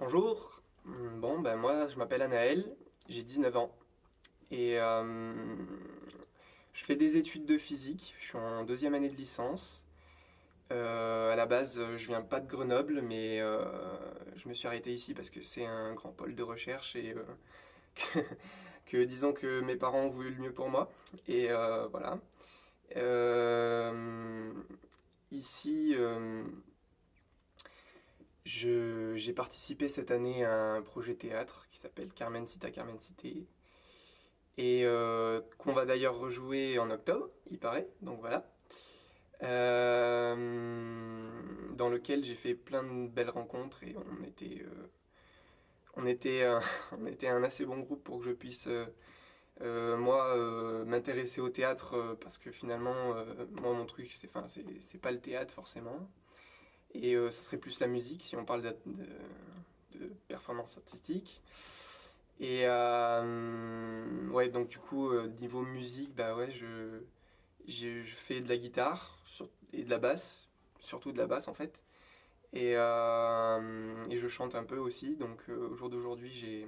Bonjour, bon ben moi je m'appelle Anaël, j'ai 19 ans et je fais des études de physique, je suis en deuxième année de licence. À la base je viens pas de Grenoble mais je me suis arrêté ici parce que c'est un grand pôle de recherche et que, disons que mes parents ont voulu le mieux pour moi et voilà. Euh, Ici j'ai participé cette année à un projet théâtre qui s'appelle Carmen Cita Carmen Cité et qu'on va d'ailleurs rejouer en octobre, il paraît, donc voilà. Dans lequel j'ai fait plein de belles rencontres et on était, on était un assez bon groupe pour que je puisse moi m'intéresser au théâtre parce que finalement moi mon truc c'est pas le théâtre forcément et ça serait plus la musique si on parle de performance artistique. Et ouais, donc du coup, niveau musique, bah ouais, je fais de la guitare et de la basse, surtout de la basse en fait. Et je chante un peu aussi, donc au jour d'aujourd'hui,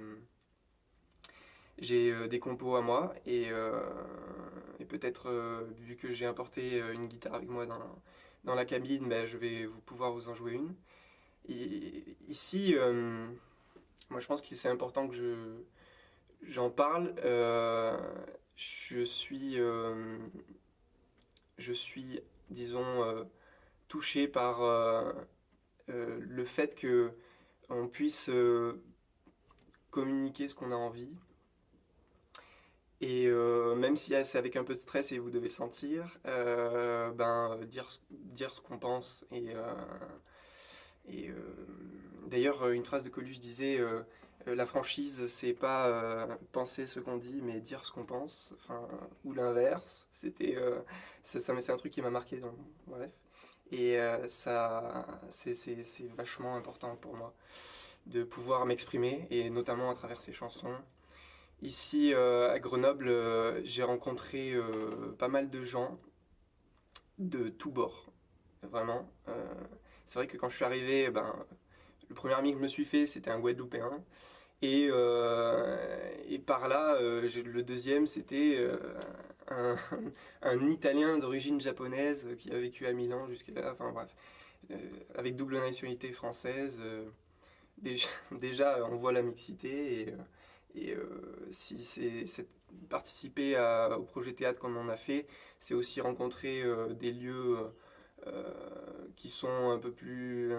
j'ai des compos à moi et peut-être vu que j'ai importé une guitare avec moi dans la cabine, bah, je vais pouvoir vous en jouer une. Et ici, moi je pense que c'est important que j'en parle. Je suis, je suis, disons, touché par le fait que on puisse communiquer ce qu'on a envie. Et même si c'est avec un peu de stress et vous devez le sentir, dire ce qu'on pense. Et d'ailleurs, une phrase de Coluche disait la franchise, c'est pas penser ce qu'on dit, mais dire ce qu'on pense, enfin, ou l'inverse. C'est un truc qui m'a marqué. Donc, bref. Et c'est vachement important pour moi de pouvoir m'exprimer, et notamment à travers ces chansons. Ici, à Grenoble, j'ai rencontré pas mal de gens de tous bords, vraiment. C'est vrai que quand je suis arrivé, ben, le premier ami que je me suis fait, c'était un Guadeloupéen. Et par là, le deuxième, c'était un, un Italien d'origine japonaise qui a vécu à Milan jusque-là. Enfin bref, avec double nationalité française. Déjà, déjà, on voit la mixité si c'est participer au projet théâtre comme on a fait, c'est aussi rencontrer des lieux qui sont un peu plus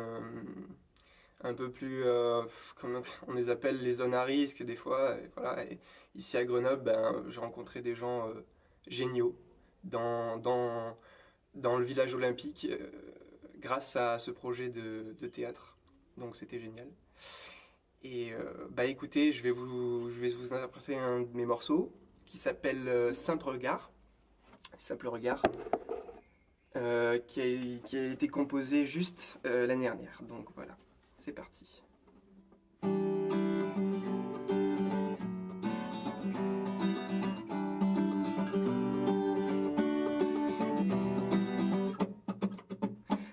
comme on les appelle les zones à risque des fois. Et voilà. Et ici à Grenoble, ben, j'ai rencontré des gens géniaux dans, dans, dans le village olympique grâce à ce projet de théâtre. Donc c'était génial. Et bah écoutez, je vais vous interpréter un de mes morceaux qui s'appelle Simple Regard, Simple Regard, qui a été composé juste l'année dernière. Donc voilà, c'est parti.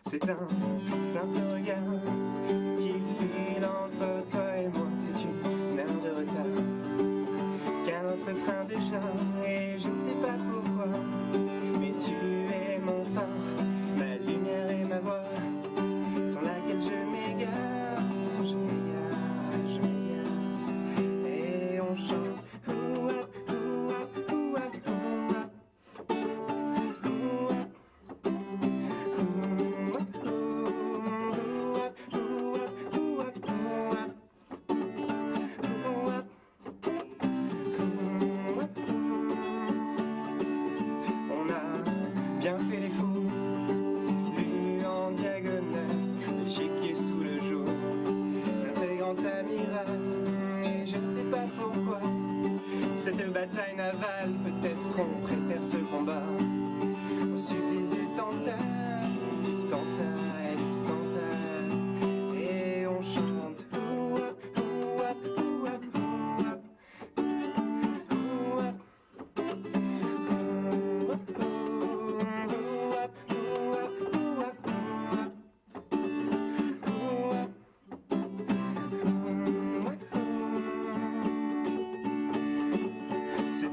C'est un simple regard qui file entre toi et moi. C'est une heure de retard qu'un autre train déjà. Et je ne sais pas pourquoi, mais tu es mon phare, ma lumière et ma voix, sans laquelle je m'égare, je m'égare, je m'égare. Et on chante ouah, ouah, ouah, ouah.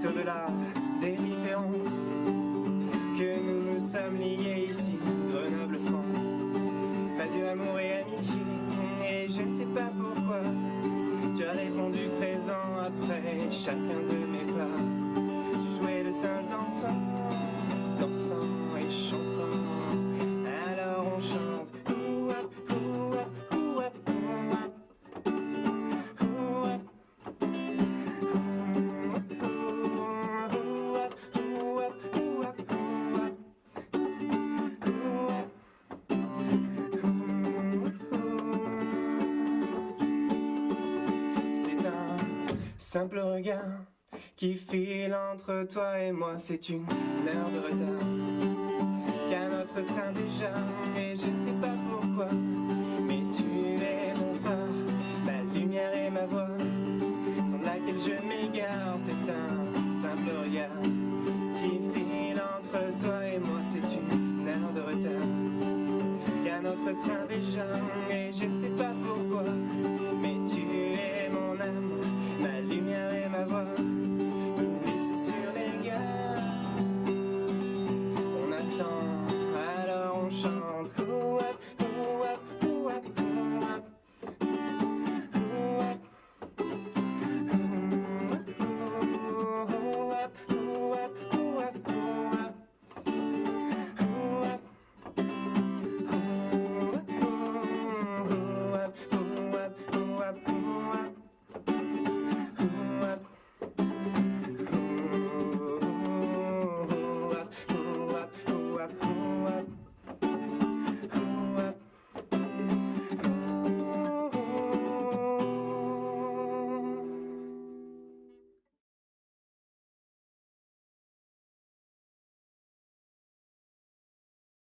C'est au-delà des différences que nous nous sommes liés ici, Grenoble, France. Adieu amour et amitié, et je ne sais pas pourquoi tu as répondu présent après chacun de mes pas. Tu jouais le singe dansant, dansant et chantant. Alors on chante. Ouap, ouap, ouap, ouap. Ouap. C'est un simple regard qui file entre toi et moi, c'est une heure de retard qu'à notre train déjà, et je ne sais pas pourquoi, mais tu es mon phare, ma lumière et ma voix, sans laquelle je m'égare. C'est un simple regard qui file entre toi et moi, c'est une heure de retard qu'à notre train déjà, et je ne sais pas